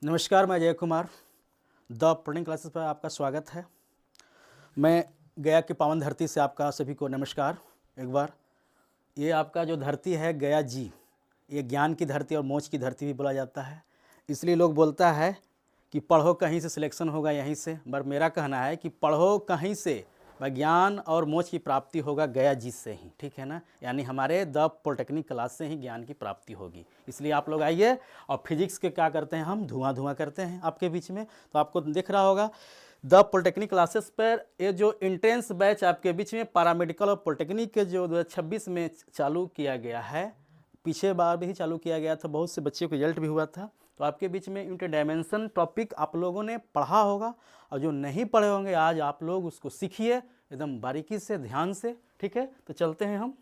नमस्कार, मैं जय कुमार। द प्रिंटिंग क्लासेस पर आपका स्वागत है। मैं गया की पावन धरती से आपका सभी को नमस्कार। एक बार ये आपका जो धरती है गया जी, ये ज्ञान की धरती और मोक्ष की धरती भी बोला जाता है। इसलिए लोग बोलता है कि पढ़ो कहीं से सिलेक्शन होगा यहीं से, पर मेरा कहना है कि पढ़ो कहीं से ज्ञान और मोक्ष की प्राप्ति होगा गया जी से ही, ठीक है ना। यानी हमारे द पॉलिटेक्निक क्लास से ही ज्ञान की प्राप्ति होगी। इसलिए आप लोग आइए। और फिजिक्स के क्या करते हैं, हम धुआं करते हैं आपके बीच में, तो आपको दिख रहा होगा द पॉलिटेक्निक क्लासेस पर ये जो इंट्रेंस बैच आपके बीच में पैरामेडिकल और पॉलिटेक्निक के जो 2026 में चालू किया गया है, पीछे बार भी चालू किया गया था, बहुत से बच्चों को रिजल्ट भी हुआ था। तो आपके बीच में इंटरडायमेंशन टॉपिक आप लोगों ने पढ़ा होगा, और जो नहीं पढ़े होंगे आज आप लोग उसको सीखिए एकदम बारीकी से, ध्यान से, ठीक है। तो चलते हैं हम।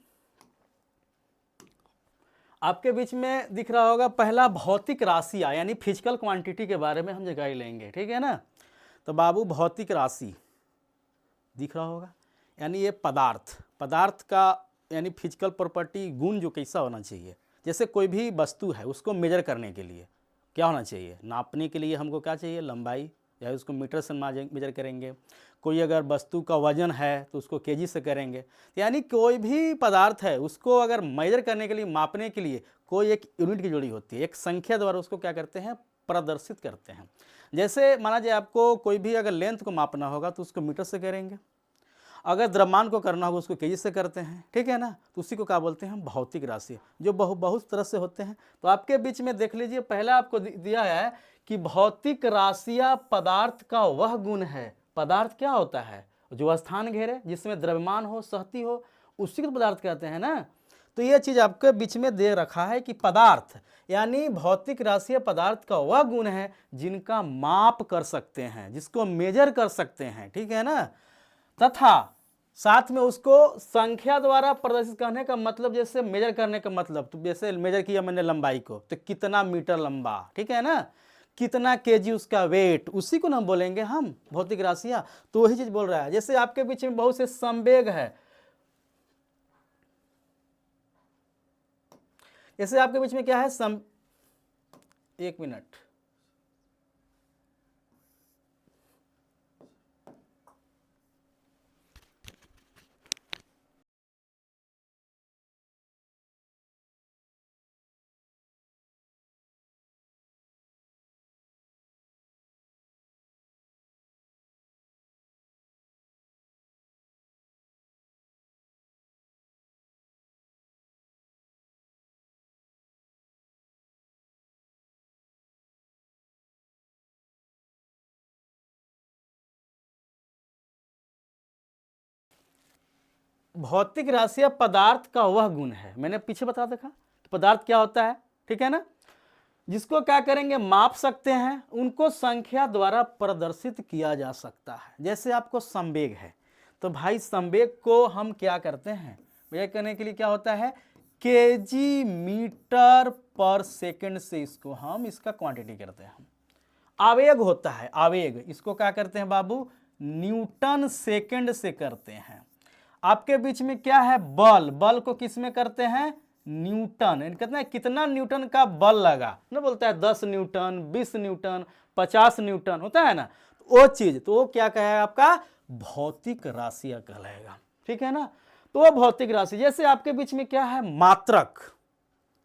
आपके बीच में दिख रहा होगा पहला भौतिक राशियाँ यानी फिजिकल क्वांटिटी के बारे में हम जगह लेंगे, ठीक है ना। तो बाबू भौतिक राशि दिख रहा होगा, यानी ये पदार्थ का यानी फिजिकल प्रॉपर्टी, गुण जो कैसा होना चाहिए। जैसे कोई भी वस्तु है उसको मेजर करने के लिए क्या होना चाहिए, नापने के लिए हमको क्या चाहिए, लंबाई, या उसको मीटर से मेजर करेंगे। कोई अगर वस्तु का वजन है तो उसको केजी से करेंगे। यानी कोई भी पदार्थ है उसको अगर मेजर करने के लिए, मापने के लिए कोई एक यूनिट की जोड़ी होती है, एक संख्या द्वारा उसको क्या करते हैं, प्रदर्शित करते हैं। जैसे माना जाए आपको कोई भी अगर लेंथ को मापना होगा तो उसको मीटर से करेंगे, अगर द्रव्यमान को करना होगा उसको केजी से करते हैं, ठीक है ना। तो उसी को क्या बोलते हैं हम, भौतिक राशि, जो बहुत तरह से होते हैं। तो आपके बीच में देख लीजिए, पहला आपको दिया है कि भौतिक राशियाँ पदार्थ का वह गुण है। पदार्थ क्या होता है, जो स्थान घेरे, जिसमें द्रव्यमान हो, सहती हो, उसी को पदार्थ कहते हैं ना। तो ये चीज़ आपके बीच में दे रखा है कि पदार्थ यानी भौतिक राशि पदार्थ का वह गुण है जिनका माप कर सकते हैं, जिसको मेजर कर सकते हैं, ठीक है ना। तथा साथ में उसको संख्या द्वारा प्रदर्शित करने का मतलब, जैसे मेजर करने का मतलब, तो जैसे मेजर किया मैंने लंबाई को, तो कितना मीटर लंबा, ठीक है ना, कितना केजी उसका वेट, उसी को ना बोलेंगे हम भौतिक राशियां। तो वही चीज बोल रहा है। जैसे आपके बीच में बहुत से संवेग है, जैसे आपके बीच में क्या है, एक मिनट, भौतिक राशियां पदार्थ का वह गुण है, मैंने पीछे बता देखा। तो पदार्थ क्या होता है, ठीक है ना, जिसको क्या करेंगे, माप सकते हैं, उनको संख्या द्वारा प्रदर्शित किया जा सकता है। जैसे आपको संवेग है, तो भाई संवेग को हम क्या करते हैं, मेजर करने के लिए क्या होता है, केजी मीटर पर सेकंड से इसको हम इसका क्वांटिटी करते हैं। आवेग होता है, आवेग, इसको क्या करते हैं बाबू, न्यूटन सेकंड से करते हैं। आपके बीच में क्या है, बल को किस में करते हैं, न्यूटन, कहते हैं कितना न्यूटन का बल लगा ना, बोलता है 10 न्यूटन, 20 न्यूटन, 50 न्यूटन होता है ना, वो चीज, तो वो क्या कहेगा आपका, भौतिक राशियां कहलाएगा, ठीक है ना। तो वो भौतिक राशि। जैसे आपके बीच में क्या है, मात्रक,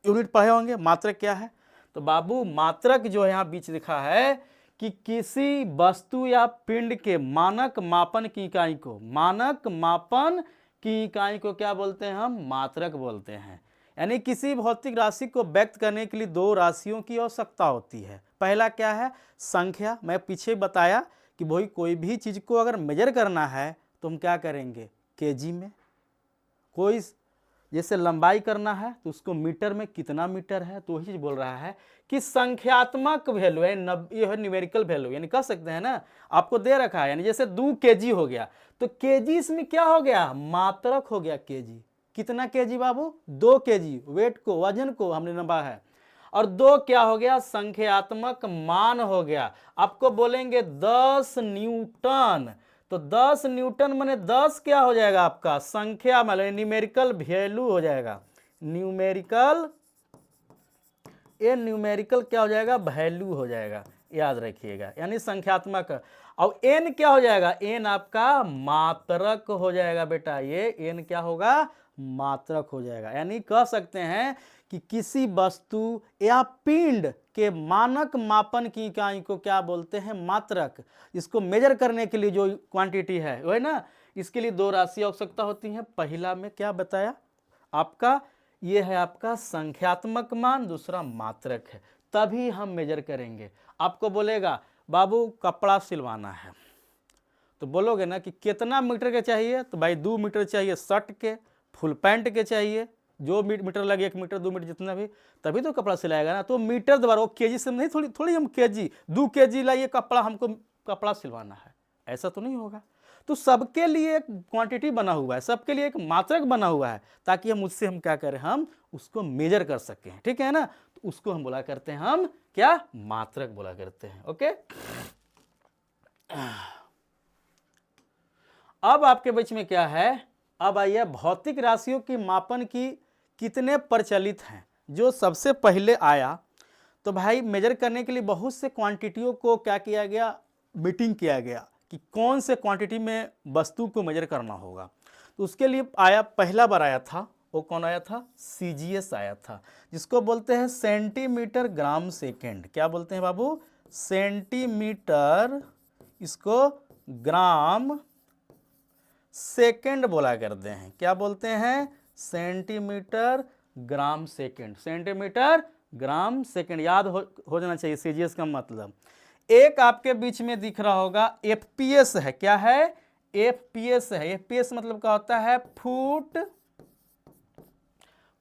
यूनिट पढ़े होंगे, मात्रक क्या है। तो बाबू मात्रक जो है यहाँ बीच लिखा है कि किसी वस्तु या पिंड के मानक मापन की इकाई को, मानक मापन की इकाई को क्या बोलते हैं हम, मात्रक बोलते हैं। यानी किसी भौतिक राशि को व्यक्त करने के लिए दो राशियों की आवश्यकता होती है। पहला क्या है, संख्या, मैं पीछे बताया कि भाई कोई भी चीज को अगर मेजर करना है तो हम क्या करेंगे, केजी में। कोई जैसे लंबाई करना है तो उसको मीटर में कितना मीटर है, तो वही चीज बोल रहा है कि संख्यात्मक वैल्यू है, ये है न्यूमेरिकल वैल्यू, यानी कह सकते हैं ना, आपको दे रखा है। यानी जैसे 2 केजी हो गया, तो केजी इसमें क्या हो गया, मात्रक हो गया केजी। कितना केजी बाबू, 2 केजी, वेट को, वजन को हमने नंबा है। और 2 क्या हो गया, संख्यात्मक मान हो गया। आपको बोलेंगे 10 न्यूटन, तो 10 न्यूटन माने 10 क्या हो जाएगा आपका, संख्या मतलब न्यूमेरिकल वैल्यू हो जाएगा, न्यूमेरिकल, ये न्यूमेरिकल क्या हो जाएगा, वैल्यू हो जाएगा। याद रखिएगा, यानी संख्यात्मक। और एन क्या हो जाएगा, एन आपका मात्रक हो जाएगा बेटा, ये एन क्या होगा, मात्रक हो जाएगा। यानी कह सकते हैं कि किसी वस्तु या पिंड के मानक मापन की इकाई को क्या बोलते हैं, मात्रक। इसको मेजर करने के लिए जो क्वांटिटी है वो है ना, इसके लिए दो राशि आवश्यकता होती है। पहला में क्या बताया आपका, ये है आपका संख्यात्मक मान, दूसरा मात्रक है, तभी हम मेजर करेंगे। आपको बोलेगा बाबू कपड़ा सिलवाना है, तो बोलोगे ना कि कितना मीटर के चाहिए, तो भाई 2 मीटर चाहिए शर्ट के, फुल पैंट के चाहिए, जो मीटर लगे 1 मीटर 2 मीटर जितना भी, तभी तो कपड़ा सिलाएगा ना। तो मीटर द्वारा, वो केजी से नहीं, थोड़ी थोड़ी हम केजी 2 केजी लाइए कपड़ा, हमको कपड़ा सिलवाना है, ऐसा तो नहीं होगा। तो सबके लिए एक क्वांटिटी बना हुआ है, सबके लिए एक मात्रक बना हुआ है, ताकि हम उससे हम क्या करें, हम उसको मेजर कर सकें, ठीक है ना। तो उसको हम बोला करते हैं, हम क्या, मात्रक बोला करते हैं। ओके, अब आपके बीच में क्या है, अब आइए भौतिक राशियों की मापन की कितने प्रचलित हैं। जो सबसे पहले आया, तो भाई मेजर करने के लिए बहुत से क्वांटिटियों को क्या किया गया, मीटिंग किया गया कि कौन से क्वांटिटी में वस्तु को मेजर करना होगा। तो उसके लिए आया, पहला बार आया था, वो कौन आया था, सीजीएस आया था, जिसको बोलते हैं सेंटीमीटर ग्राम सेकेंड। क्या बोलते हैं बाबू, सेंटीमीटर, इसको ग्राम सेकेंड बोला करते हैं। क्या बोलते हैं, centimetre gram second, centimetre gram second, याद हो जाना चाहिए सीजीएस का मतलब। एक आपके बीच में दिख रहा होगा एफपीएस है, क्या है, एफपीएस है। एफपीएस मतलब क्या होता है,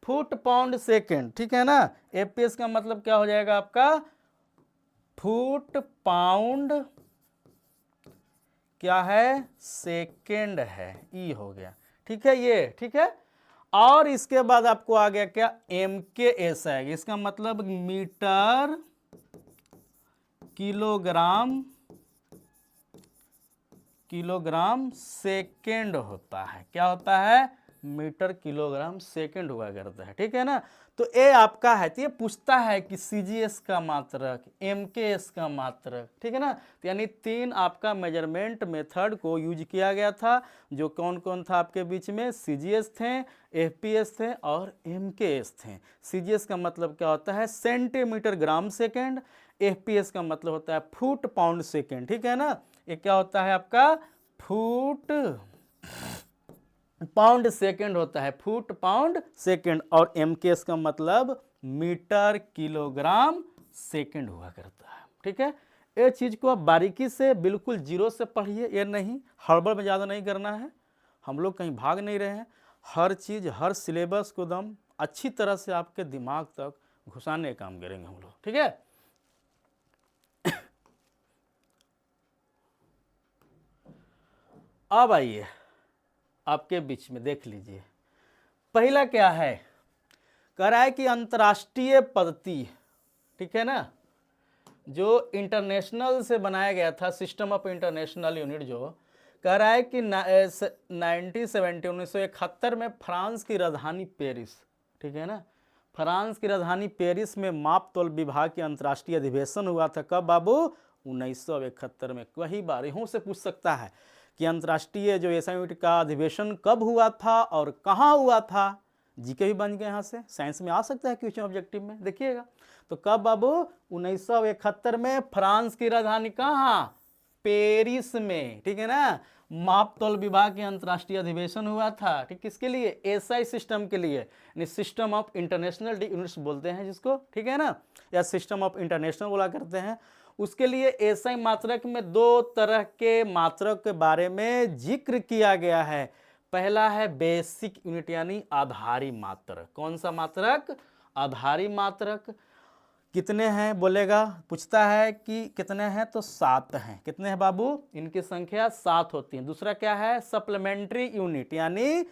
फुट पाउंड सेकेंड, ठीक है ना। एफपीएस का मतलब क्या हो जाएगा आपका, फुट पाउंड क्या है, सेकेंड है, ई हो गया, ठीक है, ये ठीक है। और इसके बाद आपको आ गया क्या, एमकेएस आएगा, इसका मतलब मीटर किलोग्राम सेकेंड होता है। क्या होता है, मीटर किलोग्राम सेकेंड हुआ करता है, ठीक है ना। तो ये आपका है, तो ये पूछता है कि सीजीएस का मात्रक, एमकेएस का मात्रक, ठीक है ना। तो यानी 3 आपका मेजरमेंट मेथड को यूज किया गया था। जो कौन कौन था आपके बीच में, सीजीएस थे, एफपीएस थे और एमकेएस थे। सीजीएस का मतलब क्या होता है, सेंटीमीटर ग्राम सेकेंड, एफपीएस का मतलब होता है फुट पाउंड सेकेंड, ठीक है ना। ये क्या होता है आपका, फुट पाउंड सेकेंड होता है, फुट पाउंड सेकेंड। और एमकेएस का मतलब मीटर किलोग्राम सेकेंड हुआ करता है, ठीक है। ये चीज को आप बारीकी से बिल्कुल जीरो से पढ़िए, ये नहीं हड़बड़ में ज़्यादा नहीं करना है, हम लोग कहीं भाग नहीं रहे हैं। हर चीज़, हर सिलेबस को दम अच्छी तरह से आपके दिमाग तक घुसाने का काम करेंगे हम लोग, ठीक है। अब आइए आपके बीच में देख लीजिए, पहला क्या है, कह रहा है कि अंतर्राष्ट्रीय पद्धति, ठीक है ना, जो इंटरनेशनल से बनाया गया था, सिस्टम ऑफ इंटरनेशनल यूनिट, जो कह रहा है कि 1971 में फ्रांस की राजधानी पेरिस, ठीक है ना, फ्रांस की राजधानी पेरिस में माप तोल विभाग के अंतर्राष्ट्रीय अधिवेशन हुआ था। कब बाबू, 1971 में। कई बार यूँ से पूछ सकता है कि अंतर्राष्ट्रीय जो एसआई यूनिट का अधिवेशन कब हुआ था और कहाँ हुआ था। जीके भी बन गए, यहाँ से साइंस में आ सकता है क्वेश्चन ऑब्जेक्टिव में, देखिएगा। तो कब बाबू, 1971 में फ्रांस की राजधानी कहाँ, पेरिस में, ठीक है ना। माप तोल विभाग के अंतर्राष्ट्रीय अधिवेशन हुआ था, ठीक, किसके लिए, एसआई सिस्टम के लिए, यानी सिस्टम ऑफ इंटरनेशनल यूनिट्स बोलते हैं जिसको, ठीक है ना, या सिस्टम ऑफ इंटरनेशनल बोला करते हैं। उसके लिए एसआई मात्रक में 2 तरह के मात्रक के बारे में जिक्र किया गया है। पहला है बेसिक यूनिट, यानी आधारी मात्रक। कौन सा मात्रक, आधारी मात्रक। कितने हैं बोलेगा, पूछता है कि कितने हैं, तो 7 हैं। कितने हैं बाबू, इनकी संख्या 7 होती है। दूसरा क्या है, सप्लीमेंट्री यूनिट, यानी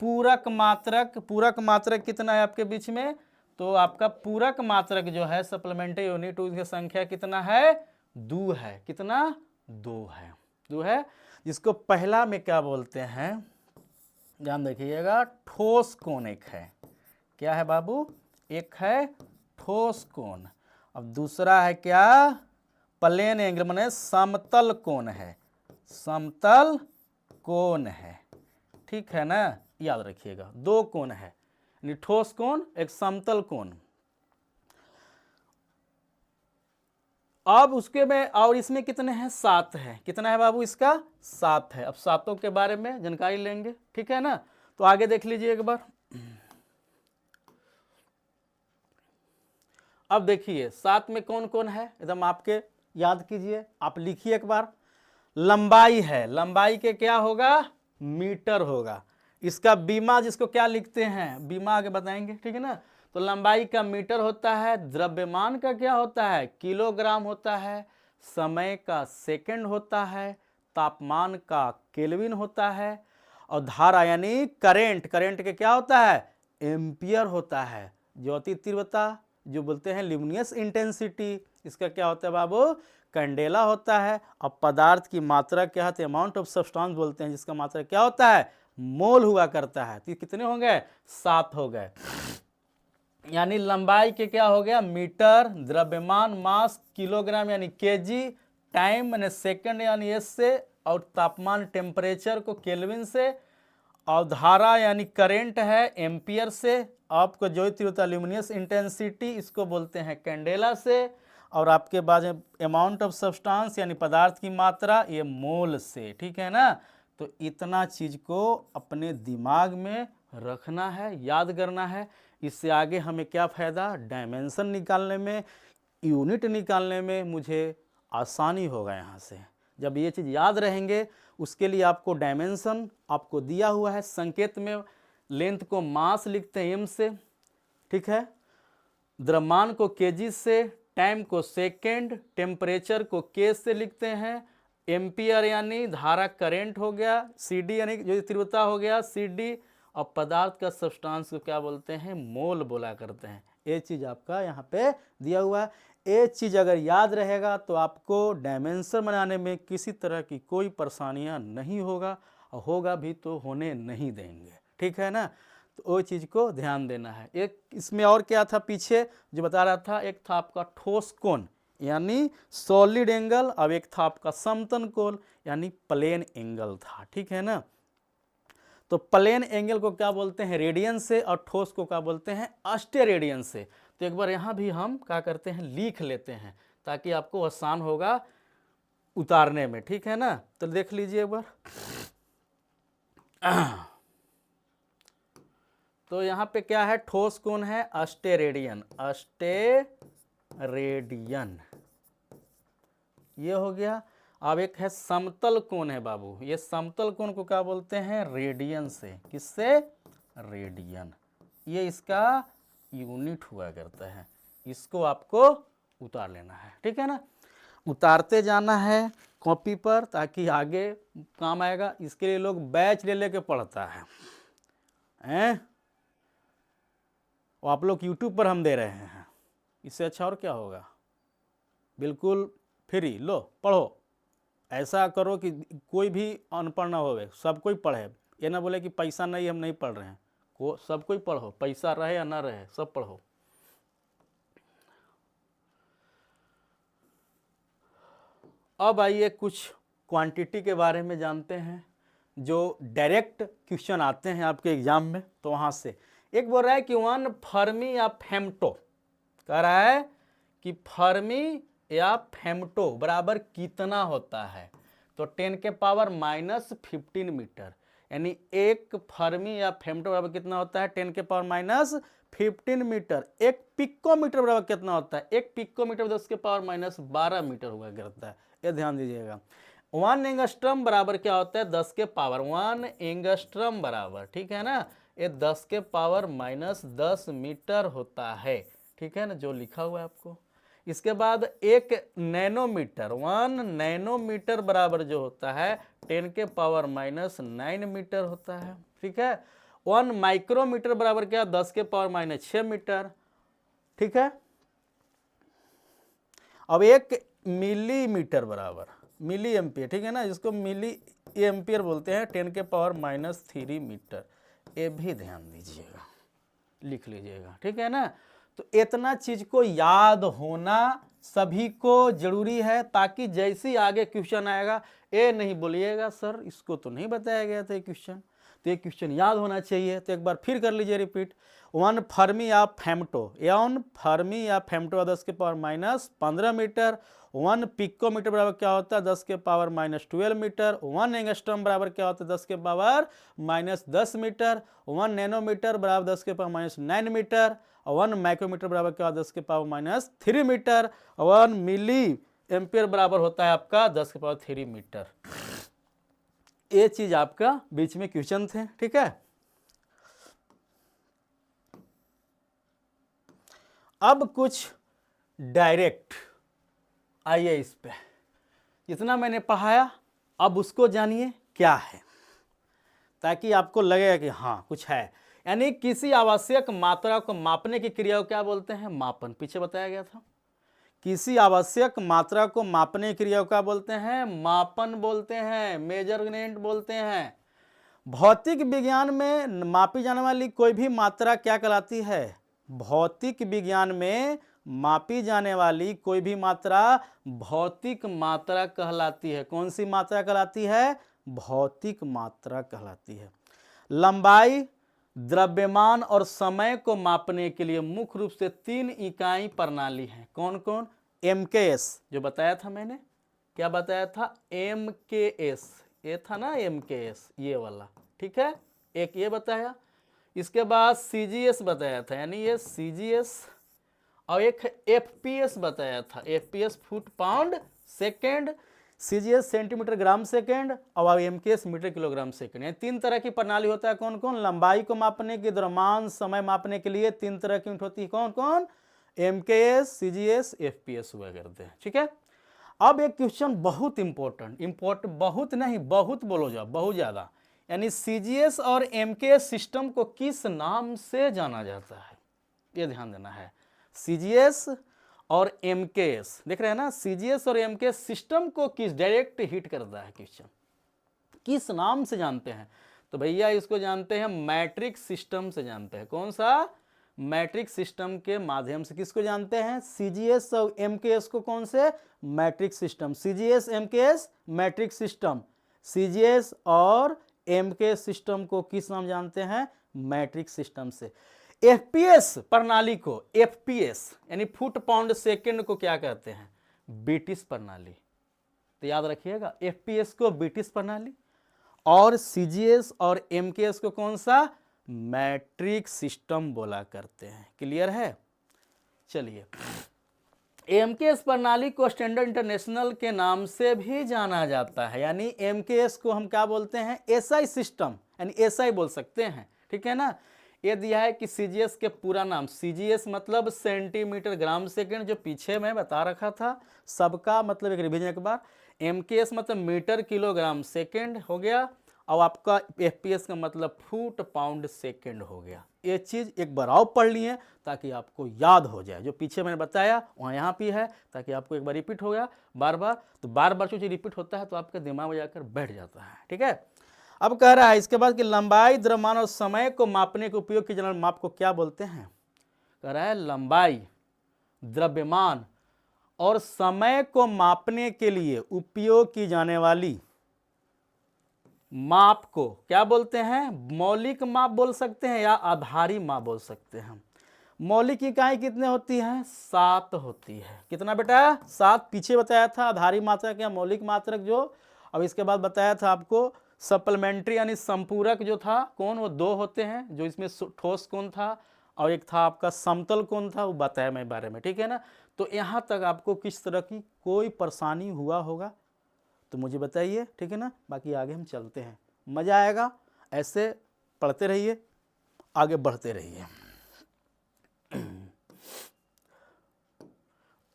पूरक मात्रक। पूरक मात्रक कितना है आपके बीच में, तो आपका पूरक मात्रक जो है सप्लीमेंट्री यूनिट, उसकी संख्या कितना है, 2 है। कितना, 2 है, 2 है। जिसको पहला में क्या बोलते हैं, ध्यान देखिएगा, ठोस कोण एक है। क्या है बाबू, एक है ठोस कोण। अब दूसरा है क्या, प्लेन एंगल माने समतल कोण है, समतल कोण है, ठीक है ना, याद रखिएगा। दो कोण है, यानी ठोस कोण, एक समतल कोण। अब उसके में और इसमें कितने हैं, 7 है। कितना है बाबू इसका, 7 है। अब सातों के बारे में जानकारी लेंगे, ठीक है ना। तो आगे देख लीजिए एक बार। अब देखिए 7 में कौन कौन है, एकदम आपके याद कीजिए, आप लिखिए एक बार। लंबाई है, लंबाई के क्या होगा, मीटर होगा। इसका बीमा जिसको क्या लिखते हैं, बीमा आगे बताएंगे, ठीक है ना। तो लंबाई का मीटर होता है, द्रव्यमान का क्या होता है, किलोग्राम होता है, समय का सेकंड होता है, तापमान का केल्विन होता है, और धारा यानी करंट, करंट के क्या होता है, एम्पियर होता है। ज्योति तीव्रता जो बोलते हैं ल्यूमिनस इंटेंसिटी, इसका क्या होता है बाबू, कैंडेला होता है। अब पदार्थ की मात्रा क्या होती है, अमाउंट ऑफ सब्सटेंस बोलते हैं, जिसका मात्रा क्या होता है, मोल हुआ करता है। तो कितने हो गए, 7 हो गए। यानी लंबाई के क्या हो गया, मीटर, द्रव्यमान मास किलोग्राम यानी केजी, टाइम यानी सेकंड यानी एस से, और तापमान टेम्परेचर को केल्विन से, और धारा यानी करंट है एम्पियर से, आपको जो तीव्रता ल्यूमिनस इंटेंसिटी इसको बोलते हैं कैंडेला से, और आपके बाद अमाउंट ऑफ सब्सटेंस यानी पदार्थ की मात्रा, ये मोल से, ठीक है ना। तो इतना चीज को अपने दिमाग में रखना है, याद करना है। इससे आगे हमें क्या फायदा, डायमेंशन निकालने में, यूनिट निकालने में मुझे आसानी होगा। यहाँ से जब ये चीज़ याद रहेंगे, उसके लिए आपको डायमेंशन आपको दिया हुआ है संकेत में, लेंथ को मास लिखते हैं एम से, ठीक है, द्रव्यमान को केजी से, टाइम को सेकेंड, टेम्परेचर को के से लिखते हैं, एम्पियर यानी धारा करंट हो गया, सीडी यानी जो तीव्रता हो गया सीडी, और पदार्थ का सब्सटेंस को क्या बोलते हैं, मोल बोला करते हैं। ये चीज़ आपका यहाँ पे दिया हुआ है। ये चीज़ अगर याद रहेगा तो आपको डायमेंशन बनाने में किसी तरह की कोई परेशानियाँ नहीं होगा, और होगा भी तो होने नहीं देंगे, ठीक है ना। तो वो चीज़ को ध्यान देना है। एक इसमें और क्या था पीछे जो बता रहा था, एक था आपका ठोस कोण यानी सॉलिड एंगल, अब एक था आपका समतल कोण यानी प्लेन एंगल था, ठीक है ना। तो प्लेन एंगल को क्या बोलते हैं, रेडियन से, और ठोस को क्या बोलते हैं, अस्टेरेडियन से। तो एक बार यहाँ भी हम क्या करते हैं, लिख लेते हैं, ताकि आपको आसान होगा उतारने में, ठीक है ना। तो देख लीजिए एक बार। तो यहाँ पे क्या है, ठोस कोण है अस्टेरेडियन, अस्टेरेडियन ये हो गया। अब एक है समतल कोण है बाबू, ये समतल कोण को क्या बोलते हैं, रेडियन से। किससे, रेडियन, ये इसका यूनिट हुआ करता है। इसको आपको उतार लेना है, ठीक है ना, उतारते जाना है कॉपी पर ताकि आगे काम आएगा। इसके लिए लोग बैच ले लेके पढ़ता है, और आप लोग यूट्यूब पर हम दे रहे हैं, इससे अच्छा और क्या होगा, बिल्कुल फ्री, लो पढ़ो। ऐसा करो कि कोई भी अनपढ़ ना होवे, सब कोई पढ़े। ये ना बोले कि पैसा नहीं हम नहीं पढ़ रहे हैं, को सब कोई पढ़ो, पैसा रहे या ना रहे सब पढ़ो। अब आइए कुछ क्वांटिटी के बारे में जानते हैं जो डायरेक्ट क्वेश्चन आते हैं आपके एग्जाम में। तो वहाँ से एक बोल रहा है कि 1 फर्मी या फेम्टो, कह रहा है कि फर्मी या फेम्टो बराबर कितना होता है। तो 10 के पावर -15 मीटर, यानी एक फर्मी या फेम्टो बराबर कितना होता है, 10 के पावर -15 मीटर। एक पिकोमीटर बराबर कितना होता है, एक पिकोमीटर 10 के पावर -12 मीटर हुआ करता है, ये ध्यान दीजिएगा। 1 एंगस्ट्रम बराबर क्या होता है, 10 के पावर 1 एंगस्ट्रम बराबर, ठीक है ना, ये 10 के पावर -10 मीटर होता है, ठीक है ना, जो लिखा हुआ है आपको। इसके बाद एक नैनोमीटर, 1 नैनोमीटर बराबर जो होता है 10 के पावर -9 मीटर होता है, ठीक है। 1 माइक्रोमीटर बराबर क्या, 10 के पावर -6 मीटर, ठीक है। अब एक मिलीमीटर बराबर मिली एम्पियर, ठीक है ना, जिसको मिली एम्पियर बोलते हैं, 10 के पावर -3 मीटर। ये भी ध्यान दीजिएगा, लिख लीजिएगा, ठीक है ना। तो इतना चीज को याद होना सभी को जरूरी है, ताकि जैसे आगे क्वेश्चन आएगा ये नहीं बोलिएगा सर इसको तो नहीं बताया गया था क्वेश्चन, तो ये क्वेश्चन याद होना चाहिए। तो एक बार फिर कर लीजिए रिपीट। 1 फर्मी या फेमटो, 1 फर्मी या फेमटो 10 के पावर माइनस 15 मीटर। 1 पिकोमीटर बराबर क्या होता है 10 के पावर माइनस 12 मीटर। 1 एंगस्ट्रॉम बराबर क्या होता है 10 के पावर माइनस 10 मीटर। 1 नैनोमीटर बराबर 10 के पावर माइनस 9 मीटर। 1 माइक्रोमीटर बराबर क्या होता है 10 के power minus 3 metre. 1 milliampere बराबर होता है आपका 10 के पावर 3 मीटर। ये चीज आपका बीच में क्वेश्चन थे, ठीक है। अब कुछ डायरेक्ट आइए इस पे, जितना मैंने पढ़ाया अब उसको जानिए क्या है, ताकि आपको लगेगा कि हाँ कुछ है। यानी किसी आवश्यक मात्रा को मापने की क्रिया को क्या बोलते हैं, मापन। पीछे बताया गया था, किसी आवश्यक मात्रा को मापने की क्रिया को क्या बोलते हैं, मापन बोलते हैं, मेजरमेंट बोलते हैं। भौतिक विज्ञान में मापी जाने वाली कोई भी मात्रा क्या कहलाती है, भौतिक विज्ञान में मापी जाने वाली कोई भी मात्रा भौतिक मात्रा कहलाती है। कौन सी मात्रा कहलाती है, भौतिक मात्रा कहलाती है। लंबाई, द्रव्यमान और समय को मापने के लिए मुख्य रूप से 3 इकाई प्रणाली है। कौन कौन, MKS जो बताया था मैंने, क्या बताया था, MKS, ये था ना MKS ये वाला, ठीक है, एक ये बताया। इसके बाद CGS बताया था, यानी ये CGS, और एक FPS बताया था, FPS foot pound second, CGS centimetre gram second, और MKS मीटर किलोग्राम सेकेंड। ये 3 तरह की प्रणाली होता है। कौन कौन, लंबाई को मापने की, द्रव्यमान समय मापने के लिए 3 तरह की यूनिट होती है। कौन कौन, MKS, CGS, FPS हुआ करते हैं, ठीक है। अब एक क्वेश्चन बहुत इंपॉर्टेंट, बहुत नहीं बहुत बोलो जाओ, बहुत ज्यादा, यानी CGS और MKS सिस्टम को किस नाम से जाना जाता है, ये ध्यान देना है। CGS और MKS देख रहे हैं ना, CGS और MKS सिस्टम को किस, डायरेक्ट हिट करता है क्वेश्चन, किस नाम से जानते हैं, तो भैया इसको जानते हैं मैट्रिक्स सिस्टम से जानते हैं। कौन सा, मैट्रिक्स सिस्टम के माध्यम से। किसको जानते हैं, CGS और MKS को, कौन से, matrix system. CGS MKS matrix system, CGS और MKS सिस्टम को किस नाम जानते हैं, मैट्रिक्स सिस्टम से। FPS प्रणाली को, FPS यानी फुट पाउंड सेकेंड को क्या कहते हैं, ब्रिटिश प्रणाली। तो याद रखिएगा, FPS को ब्रिटिश प्रणाली, और CGS और MKS को कौन सा, मैट्रिक्स सिस्टम बोला करते हैं। क्लियर है। चलिए, MKS प्रणाली को स्टैंडर्ड इंटरनेशनल के नाम से भी जाना जाता है, यानी MKS को हम क्या बोलते हैं, SI सिस्टम, यानी SI बोल सकते हैं, ठीक है ना। ये दिया है कि CGS के पूरा नाम, CGS मतलब सेंटीमीटर ग्राम सेकेंड, जो पीछे मैं बता रखा था, सबका मतलब एक रिवीजन एक बार। MKS मतलब मीटर किलोग्राम सेकेंड हो गया, और आपका FPS का मतलब फुट पाउंड सेकेंड हो गया। ये चीज़ एक बार और पढ़ लिए ताकि आपको याद हो जाए, जो पीछे मैंने बताया वहाँ यहाँ भी है, ताकि आपको एक बार रिपीट हो गया बार बार, तो बार बार जो चीज़ रिपीट होता है तो आपके दिमाग में जाकर बैठ जाता है, ठीक है। अब कह रहा है इसके बाद कि लंबाई, द्रव्यमान और समय को मापने के उपयोग की जनरल माप को क्या बोलते हैं। कह रहा है लंबाई, द्रव्यमान और समय को मापने के लिए उपयोग की जाने वाली माप को क्या बोलते हैं, मौलिक माप बोल सकते हैं या आधारी माप बोल सकते हैं। मौलिक इकाई कितने होती हैं, 7 होती है। कितना बेटा, 7। पीछे बताया था आधारी मात्रक या मौलिक मात्रक जो, अब इसके बाद बताया था आपको सप्लीमेंट्री यानी संपूरक जो था कौन, वो 2 होते हैं, जो इसमें ठोस कोण था और एक था आपका समतल कोण था, वो बताया मैं बारे में, ठीक है ना। तो यहाँ तक आपको किस तरह की कोई परेशानी हुआ होगा तो मुझे बताइए, ठीक है ना। बाकी आगे हम चलते हैं, मज़ा आएगा, ऐसे पढ़ते रहिए, आगे बढ़ते रहिए।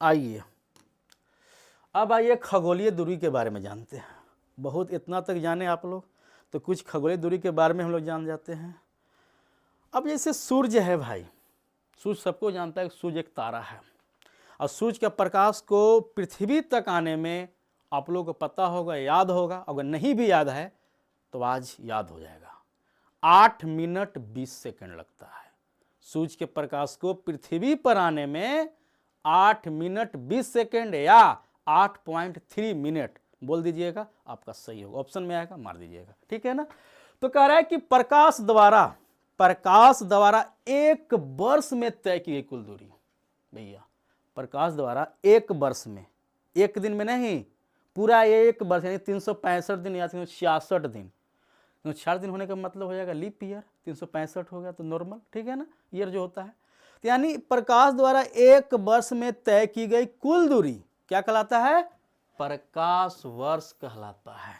आइए, अब आइए खगोलीय दूरी के बारे में जानते हैं। बहुत इतना तक जाने आप लोग, तो कुछ खगोलीय दूरी के बारे में हम लोग जान जाते हैं। अब जैसे सूर्य है भाई, सूर्य सबको जानता है, सूर्य एक तारा है, और सूर्य के प्रकाश को पृथ्वी तक आने में आप लोगों को पता होगा, याद होगा, अगर नहीं भी याद है तो आज याद हो जाएगा। 8 मिनट 20 सेकंड लगता है सूरज के प्रकाश को पृथ्वी पर आने में 8 मिनट 20 सेकेंड या 8.3 मिनट बोल दीजिएगा, आपका सही होगा। ऑप्शन में आएगा, मार दीजिएगा, ठीक है ना। तो कह रहा है कि प्रकाश द्वारा एक वर्ष में तय की गई कुल दूरी। भैया प्रकाश द्वारा एक वर्ष में, एक दिन में नहीं, पूरा एक वर्ष यानी 365 दिन या 366 दिन। 4 दिन होने का मतलब हो जाएगा लीप ईयर, 365 हो गया तो नॉर्मल, ठीक है ना, ईयर जो होता है। तो यानी प्रकाश द्वारा एक वर्ष में तय की गई कुल दूरी क्या कहलाता है? प्रकाश वर्ष कहलाता है।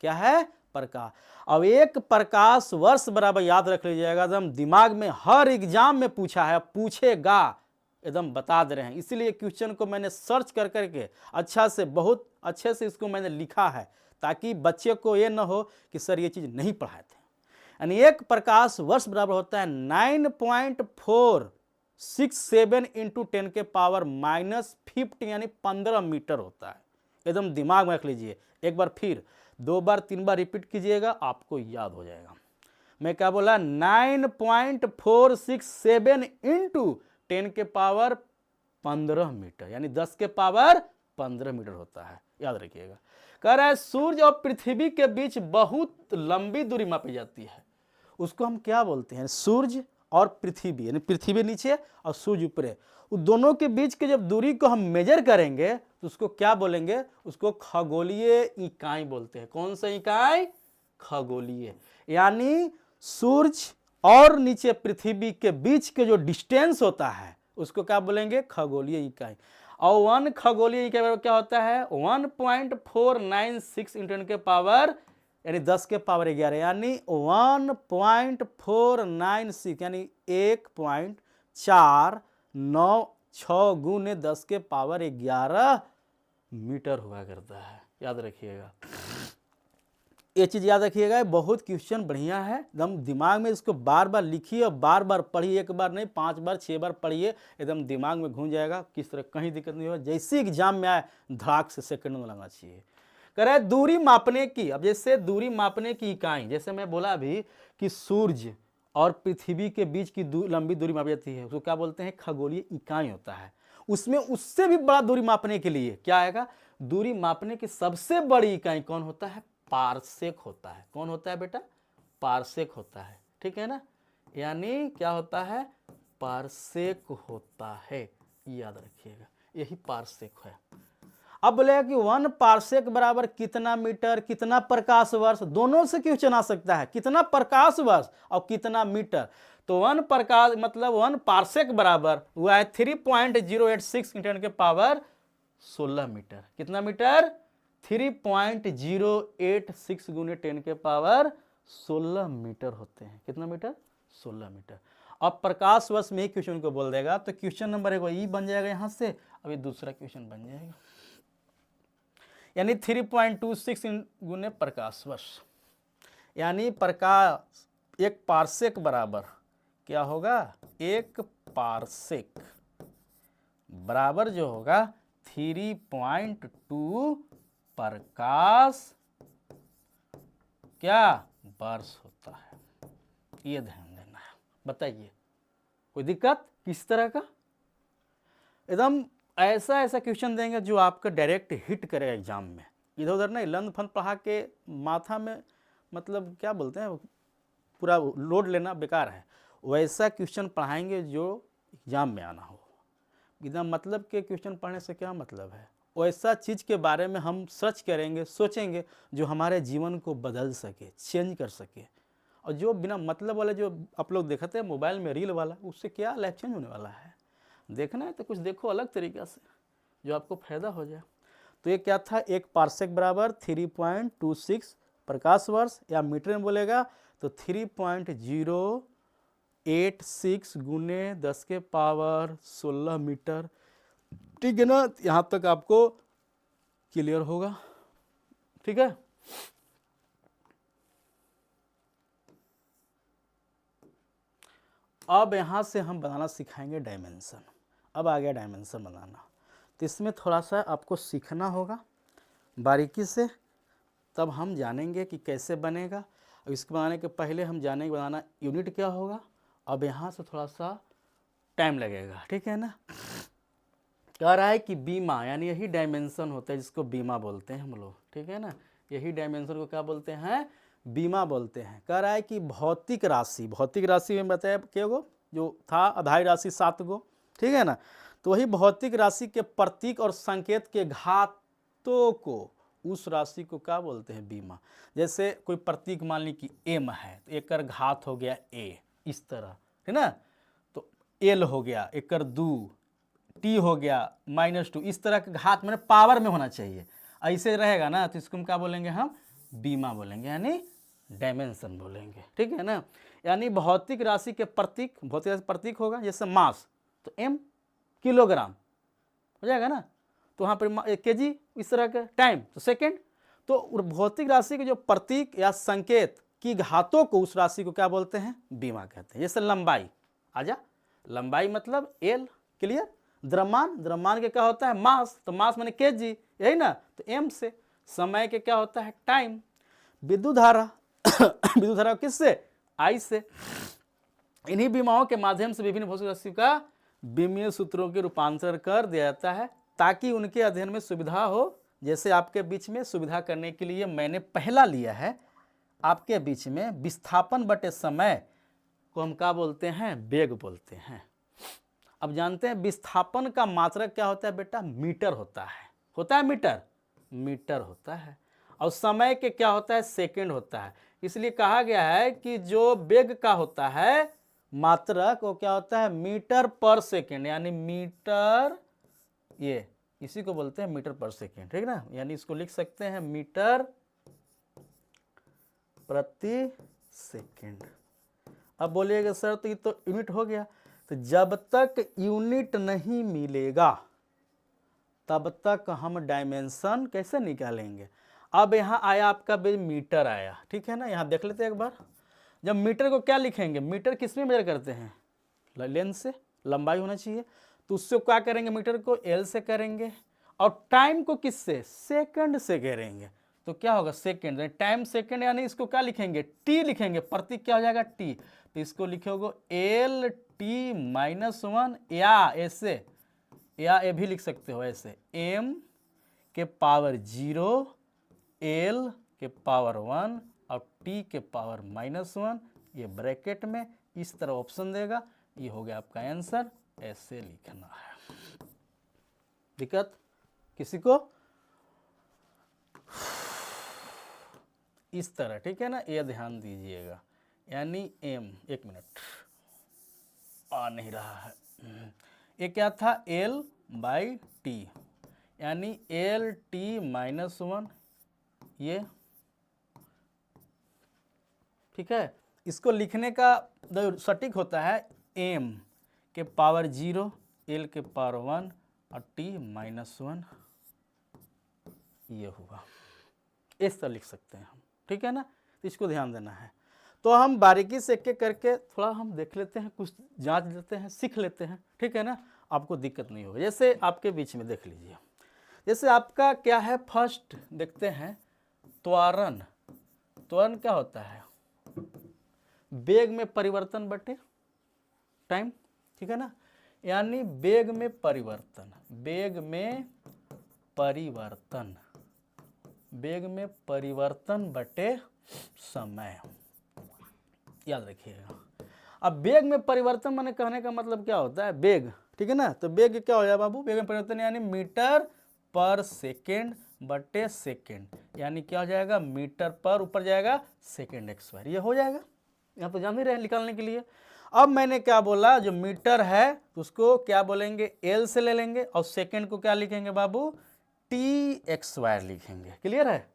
क्या है? प्रकाश। अब एक प्रकाश वर्ष बराबर याद रख लीजिएगा, एकदम दिमाग में हर एग्जाम में पूछा है, पूछेगा, एकदम बता दे रहे हैं। इसीलिए क्वेश्चन को मैंने सर्च कर करके अच्छा से, बहुत अच्छे से इसको मैंने लिखा है, ताकि बच्चे को ये न हो कि सर ये चीज़ नहीं पढ़ाए थे। यानी एक प्रकाश वर्ष बराबर होता है 9.467 इंटू 10 के पावर -50 यानी 15 मीटर होता है। एकदम दिमाग में रख लीजिए। एक बार फिर 2 बार 3 बार रिपीट कीजिएगा, आपको याद हो जाएगा। मैं क्या बोला? 9.467 इंटू 10 के पावर 15 मीटर यानी 10 के पावर 15 मीटर होता है, याद रखिएगा। कह रहा है सूर्य और पृथ्वी के बीच बहुत लंबी दूरी मापी जाती है, उसको हम क्या बोलते हैं? सूर्य और पृथ्वी, यानी पृथ्वी नीचे और सूर्य ऊपर है, उन दोनों के बीच के जब दूरी को हम मेजर करेंगे तो उसको क्या बोलेंगे? उसको खगोलीय इकाई बोलते हैं। कौन सा इकाई? खगोलीय। यानी सूर्य और नीचे पृथ्वी के बीच के जो डिस्टेंस होता है उसको क्या बोलेंगे? खगोलीय इकाई। और 1 खगोलीय इकाई बराबर क्या होता है? 1.496 इंटू 10 के पावर यानी 10 के पावर 11 यानी 1.496 यानी 1.496 गुने 10 के पावर 11 मीटर हुआ करता है, याद रखिएगा। ये चीज़ याद रखिएगा, बहुत क्वेश्चन बढ़िया है, एकदम दिमाग में इसको बार बार लिखिए और बार बार पढ़िए, एक बार नहीं 5 बार 6 बार पढ़िए, एकदम दिमाग में घुस जाएगा। किस तरह कहीं दिक्कत नहीं होगा, जैसे एग्जाम में आए धड़ाक से सेकंड में लगना चाहिए। कह रहा है दूरी मापने की, अब जैसे दूरी मापने की इकाई, जैसे मैं बोला अभी कि सूर्य और पृथ्वी के बीच की लंबी दूरी मापी जाती है, उसको क्या बोलते हैं? खगोलीय इकाई होता है। उसमें उससे भी बड़ा दूरी मापने के लिए क्या आएगा? दूरी मापने की सबसे बड़ी इकाई कौन होता है? पारसेक होता है। कौन होता है बेटा? पारसेक होता है, ठीक है ना। यानी क्या होता है? पारसेक होता है, याद रखिएगा, यही पारसेक है। अब बोलेगा कि 1 पारसेक बराबर कितना मीटर, कितना प्रकाश वर्ष, दोनों से क्वेश्चन आ सकता है, कितना प्रकाश वर्ष और कितना मीटर। तो 1 प्रकाश मतलब 1 पारसेक बराबर हुआ है 3.086 इंटू 10 के पावर 16 मीटर। कितना मीटर? 3.086 गुने 10 के पावर 16 मीटर होते हैं। कितना मीटर? 16 मीटर। अब प्रकाश वर्ष में ही क्वेश्चन को बोल देगा तो क्वेश्चन नंबर 1 ई बन जाएगा यहाँ से। अभी दूसरा क्वेश्चन बन जाएगा, यानी 3.26 गुने प्रकाश वर्ष, यानी प्रकाश एक पारसेक बराबर क्या होगा? एक पारसेक बराबर जो होगा 3.2 प्रकाश क्या वर्ष होता है। ये ध्यान देना है। बताइए कोई दिक्कत किस तरह का? एकदम ऐसा ऐसा क्वेश्चन देंगे जो आपका डायरेक्ट हिट करेगा एग्जाम में। इधर उधर नहीं लंद फंद पढ़ा के माथा में मतलब क्या बोलते हैं पूरा लोड लेना बेकार है। वैसा क्वेश्चन पढ़ाएंगे जो एग्जाम में आना हो। बिना मतलब के क्वेश्चन पढ़ने से क्या मतलब है? वैसा चीज़ के बारे में हम सर्च करेंगे, सोचेंगे जो हमारे जीवन को बदल सके, चेंज कर सके। और जो बिना मतलब वाला जो आप लोग देखते हैं मोबाइल में रील वाला, उससे क्या लाइफ चेंज होने वाला है? देखना है तो कुछ देखो अलग तरीक़ा से जो आपको फ़ायदा हो जाए। तो ये क्या था? एक पारसेक बराबर 3.26 प्रकाश वर्ष, या मीटर में बोलेगा तो 3.086 गुने 10 के पावर 16 मीटर। ठीक है ना? यहाँ तक आपको क्लियर होगा, ठीक है। अब यहाँ से हम बनाना सिखाएंगे डायमेंशन। अब आ गया डायमेंशन बनाना, तो इसमें थोड़ा सा आपको सीखना होगा बारीकी से, तब हम जानेंगे कि कैसे बनेगा। और इसको बनाने के पहले हम जानेंगे बनाना यूनिट क्या होगा। अब यहाँ से थोड़ा सा टाइम लगेगा, ठीक है ना। कह रहा है कि बीमा यानी यही डायमेंशन होता है जिसको बीमा बोलते हैं हम लोग, ठीक है ना। यही डायमेंशन को क्या बोलते हैं, बीमा बोलते हैं। कह रहा है कि भौतिक राशि में बताया क्या गो, जो था अधाई राशि 7 गो, ठीक है ना। तो वही भौतिक राशि के प्रतीक और संकेत के घातों को, उस राशि को क्या बोलते हैं, बीमा। जैसे कोई प्रतीक मान ली कि एम है तो एक कर घात हो गया ए, इस तरह है ना। तो एल हो गया, एक कर 2, टी हो गया -2, इस तरह के घात मैंने पावर में होना चाहिए। ऐसे रहेगा ना तो इसको हम क्या बोलेंगे, हम बीमा बोलेंगे, यानी डायमेंशन बोलेंगे, ठीक है ना। यानी भौतिक राशि के प्रतीक, भौतिक राशि प्रतीक होगा जैसे मास तो एम, किलोग्राम हो जाएगा ना। तो वहाँ पर केजी, इस तरह का टाइम तो सेकेंड। तो भौतिक राशि के जो प्रतीक या संकेत की घातों को, उस राशि को क्या बोलते हैं, बीमा कहते हैं। जैसे लंबाई, आजा, लंबाई मतलब एल, क्लियर। द्रव्यमान के क्या होता है, मास, तो मास माने केजी, यही ना, तो एम से। समय के क्या होता है, टाइम। विद्युत धारा विद्युत धारा किससे, आई से। इन्हीं बीमाओं के माध्यम से विभिन्न भौतिक राशि का बीमीय सूत्रों के रूपांतर कर दिया जाता है ताकि उनके अध्ययन में सुविधा हो। जैसे आपके बीच में सुविधा करने के लिए मैंने पहला लिया है, आपके बीच में विस्थापन बटे समय को हम क्या बोलते हैं, वेग बोलते हैं। अब जानते हैं विस्थापन का मात्रक क्या होता है बेटा, मीटर होता है मीटर होता है। और समय के क्या होता है, सेकंड होता है। इसलिए कहा गया है कि जो वेग का होता है मात्रक वो क्या होता है, मीटर पर सेकंड, यानी मीटर, ये इसी को बोलते हैं मीटर पर सेकंड, ठीक ना। यानी इसको लिख सकते हैं मीटर प्रति सेकंड। अब बोलिएगा सर तो ये तो यूनिट हो गया, तो जब तक यूनिट नहीं मिलेगा तब तक हम डायमेंशन कैसे निकालेंगे। अब यहाँ आया आपका मीटर आया, ठीक है ना। यहाँ देख लेते हैं एक बार, जब मीटर को क्या लिखेंगे, मीटर किस में मेजर करते हैं, लेंथ से, लंबाई होना चाहिए। तो उससे क्या करेंगे, मीटर को एल से करेंगे, और टाइम को किससे, सेकंड से करेंगे। तो क्या होगा, सेकंड, टाइम सेकंड, यानी इसको क्या लिखेंगे, टी लिखेंगे, प्रतीक क्या हो जाएगा, टी। तो इसको लिखोगे एल टी -1, या ऐसे, या ये भी लिख सकते हो ऐसे, m के पावर 0, l के पावर 1 और t के पावर -1, ये ब्रैकेट में इस तरह ऑप्शन देगा। ये हो गया आपका आंसर, ऐसे लिखना है। दिक्कत किसी को, इस तरह, ठीक है ना, ये ध्यान दीजिएगा। यानी m, एक मिनट आ नहीं रहा है, ये क्या था, l/t, यानी lt -1, ये ठीक है। इसको लिखने का जो सटीक होता है m के पावर 0, l के पावर 1 और t -1, ये हुआ, इस तरह लिख सकते हैं हम, ठीक है ना। तो इसको ध्यान देना है। तो हम बारीकी से एक एक करके थोड़ा हम देख लेते हैं, कुछ जांच लेते हैं, सीख लेते हैं, ठीक है ना, आपको दिक्कत नहीं होगी। जैसे आपके बीच में देख लीजिए, जैसे आपका क्या है, फर्स्ट देखते हैं त्वरण। त्वरण क्या होता है, वेग में परिवर्तन बटे टाइम, ठीक है ना। यानी वेग में परिवर्तन, वेग में परिवर्तन बटे समय, याद रखिएगा। अब वेग में परिवर्तन माने कहने का मतलब क्या होता है, वेग, ठीक है ना। तो वेग क्या हो जाएगा बाबू, वेग में परिवर्तन यानी मीटर पर सेकेंड बटे सेकेंड, यानी क्या हो जाएगा, मीटर पर ऊपर जाएगा सेकेंड स्क्वायर, ये हो जाएगा। यहाँ तो जान ही रहे निकालने के लिए। अब मैंने क्या बोला, जो मीटर है तो उसको क्या बोलेंगे, एल से ले लेंगे, और सेकेंड को क्या लिखेंगे बाबू, टी स्क्वायर लिखेंगे, क्लियर है।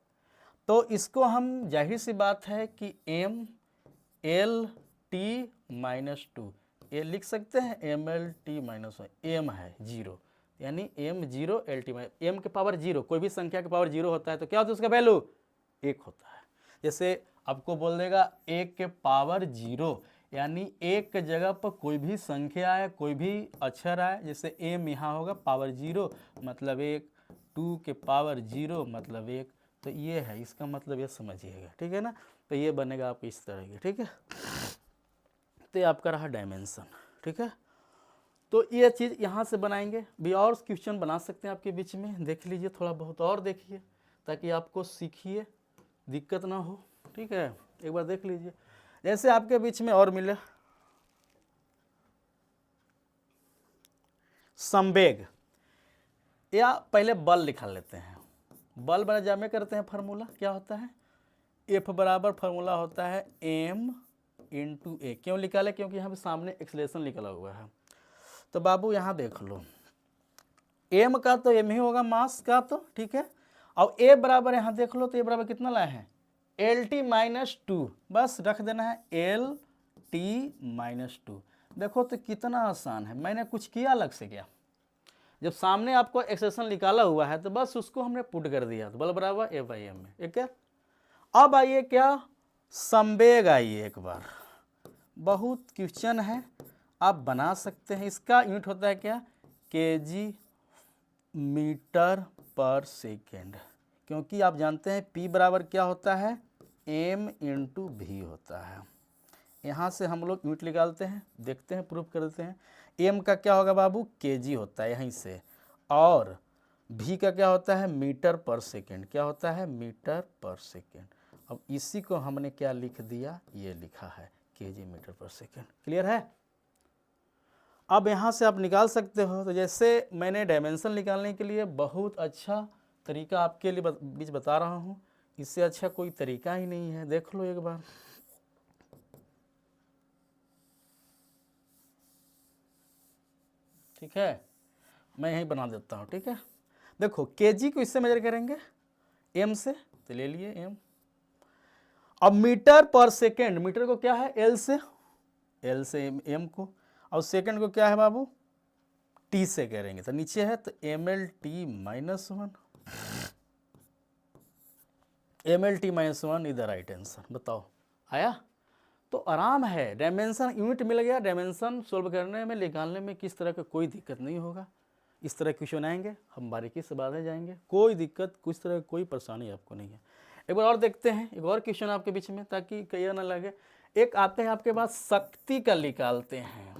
तो इसको हम, जाहिर सी बात है कि m l t -2, ये लिख सकते हैं, ml t -1, m है 0, यानी m 0 l t, m के पावर 0, कोई भी संख्या के पावर 0 होता है तो क्या होता है उसका वैल्यू 1 होता है। जैसे आपको बोल देगा 1 के पावर 0, यानी एक के जगह पर कोई भी संख्या है, कोई भी अक्षर है, जैसे m यहाँ होगा पावर 0 मतलब 1, 2 के पावर 0 मतलब 1, तो ये है, इसका मतलब ये समझिएगा, ठीक है ना। तो ये बनेगा आप इस तरह के, ठीक है। तो ये आपका रहा डायमेंशन, ठीक है। तो ये चीज़ यहाँ से बनाएंगे भी, और क्वेश्चन बना सकते हैं आपके बीच में, देख लीजिए थोड़ा बहुत और देखिए ताकि आपको सीखिए दिक्कत ना हो। ठीक है, एक बार देख लीजिए जैसे आपके बीच में और मिले संवेग, या पहले बल निकाल लेते हैं। बल बराबर जामे करते हैं, फार्मूला क्या होता है, एफ बराबर फार्मूला होता है m इंटू ए। क्यों निकाले, क्योंकि यहाँ पे सामने एक्सलेशन निकला हुआ है। तो बाबू यहाँ देख लो, m का तो m ही होगा मास का, तो ठीक है। और a बराबर यहाँ देख लो, तो a बराबर कितना लाए हैं, LT-2, बस रख देना है LT-2। देखो तो कितना आसान है, मैंने कुछ किया अलग से क्या, जब सामने आपको एक्सप्रेशन निकाला हुआ है तो बस उसको हमने पुट कर दिया, तो बल बराबर F/m में। ठीक है, अब आइए क्या, संवेग आइए एक बार, बहुत क्वेश्चन है आप बना सकते हैं। इसका यूनिट होता है क्या, kg मीटर पर सेकेंड, क्योंकि आप जानते हैं P बराबर क्या होता है, m इंटू भी होता है। यहाँ से हम लोग यूनिट निकालते हैं, देखते हैं प्रूफ करते हैं। m का क्या होगा बाबू, kg होता है यहीं से, और v का क्या होता है, मीटर पर सेकेंड, क्या होता है, मीटर पर सेकेंड। अब इसी को हमने क्या लिख दिया, ये लिखा है kg मीटर पर सेकेंड। क्लियर है, अब यहाँ से आप निकाल सकते हो। तो जैसे मैंने डायमेंशन निकालने के लिए बहुत अच्छा तरीका आपके लिए बीच बता रहा हूँ, इससे अच्छा कोई तरीका ही नहीं है, देख लो एक बार। ठीक है, मैं यहीं बना देता हूँ। ठीक है, देखो kg को इससे मेजर करेंगे m से, तो ले लिए m। अब मीटर पर सेकेंड, मीटर को क्या है L से m को, और सेकेंड को क्या है बाबू, T से करेंगे, तो नीचे है तो mLT-1, mLT-1 is the right answer. बताओ आया, तो आराम है, डायमेंशन यूनिट मिल गया, डायमेंशन सोल्व करने में निकालने में किस तरह का कोई दिक्कत नहीं होगा। इस तरह क्वेश्चन आएंगे, हम बारीकी से बातें जाएंगे, कोई दिक्कत कुछ तरह कोई परेशानी आपको नहीं है। एक बार और देखते हैं, एक और क्वेश्चन आपके बीच में, ताकि कहीं ना लगे। एक आते हैं आपके पास शक्ति का निकालते हैं,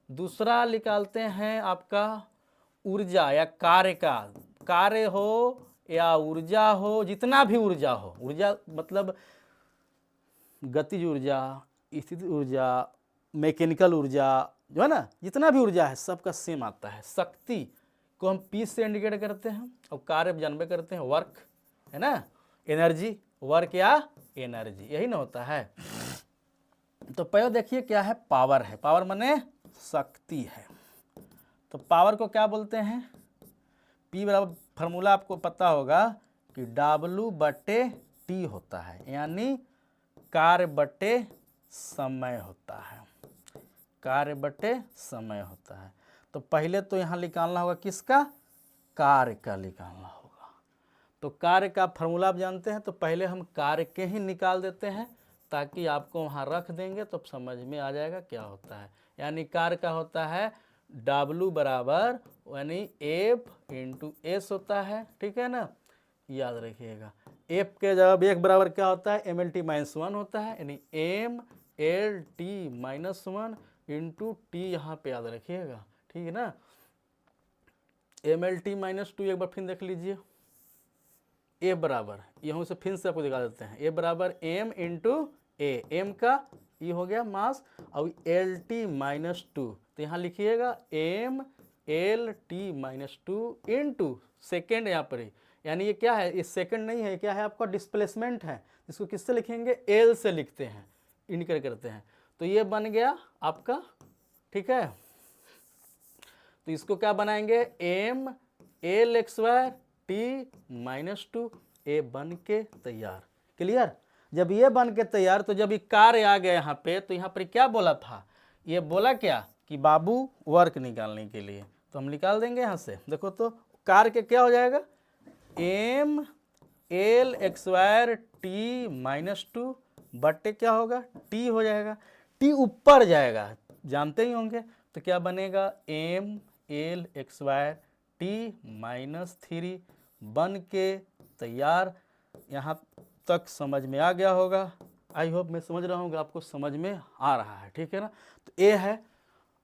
दूसरा निकालते हैं आपका ऊर्जा या कार्य का, कार्य हो या ऊर्जा हो, जितना भी ऊर्जा हो, ऊर्जा मतलब गतिज ऊर्जा, स्थितिज ऊर्जा, मैकेनिकल ऊर्जा, जो है ना, जितना भी ऊर्जा है सबका सेम आता है। शक्ति को हम P से इंडिकेट करते हैं, और कार्य जानबे करते हैं वर्क, है ना, एनर्जी, वर्क या एनर्जी, यही ना होता है। तो पहले देखिए क्या है, पावर है, पावर माने शक्ति है। तो पावर को क्या बोलते हैं, P बराबर फार्मूला आपको पता होगा कि W/T होता है, यानी कार्य बटे समय होता है, कार्य बटे समय होता है। तो पहले तो यहाँ निकालना होगा किसका, कार्य का निकालना होगा। तो कार्य का फार्मूला आप जानते हैं, तो पहले हम कार्य के ही निकाल देते हैं, ताकि आपको वहाँ रख देंगे तो समझ में आ जाएगा क्या होता है। यानी कार्य का होता है W बराबर यानी F इंटू S होता है, ठीक है ना, याद रखिएगा। F के जवाब एक बराबर क्या होता है, mLT-1 होता है, यानी mLT-1 इंटू T यहाँ पे याद रखिएगा, ठीक है ना। mLT-2 एक बार फिर देख लीजिए, A बराबर, यहाँ से फिर से आपको दिखा देते हैं, A बराबर m इंटू ए, m का ये हो गया मास, और LT-2, तो यहाँ लिखिएगा mLT-2 इंटू सेकेंड यहाँ पर, यानी ये क्या है, ये सेकंड नहीं है, क्या है आपका डिस्प्लेसमेंट है, इसको किससे लिखेंगे, L से लिखते हैं, इंडिकेट करते हैं। तो ये बन गया आपका, ठीक है। तो इसको क्या बनाएंगे, mL/T-2, ए बन के तैयार। क्लियर, जब ये बन के तैयार, तो जब ये कार्य आ गया यहाँ पे, तो यहाँ पर क्या बोला था, ये बोला क्या कि बाबू वर्क निकालने के लिए, तो हम निकाल देंगे यहाँ से। देखो तो कार्य के क्या हो जाएगा, mL/T-2 बटे क्या होगा, T हो जाएगा, T ऊपर जाएगा, जानते ही होंगे, तो क्या बनेगा, mL/T-3 बन के तैयार। यहाँ तक समझ में आ गया होगा, आई होप, मैं समझ रहा हूँ आपको समझ में आ रहा है, ठीक है ना। तो ये है,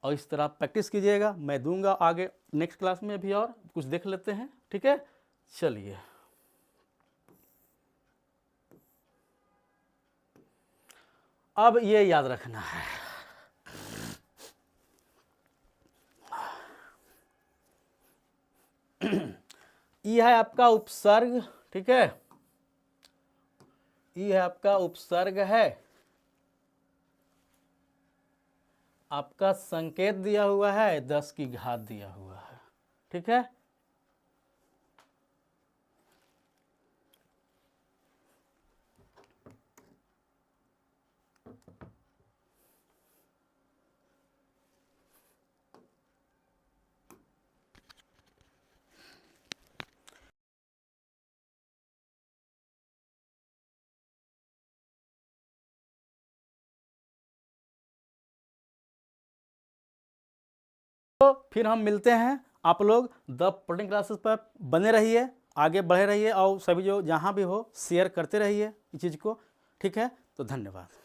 और इस तरह प्रैक्टिस कीजिएगा। मैं दूंगा आगे नेक्स्ट क्लास में भी और कुछ देख लेते हैं, ठीक है। चलिए, अब ये याद रखना है, ये है आपका उपसर्ग, ठीक है, ये आपका उपसर्ग है, आपका संकेत दिया हुआ है 10 की घात दिया हुआ है, ठीक है। तो फिर हम मिलते हैं, आप लोग द प्रोटीन क्लासेस पर बने रहिए, आगे बढ़े रहिए और सभी जो जहाँ भी हो शेयर करते रहिए इस चीज़ को, ठीक है। तो धन्यवाद।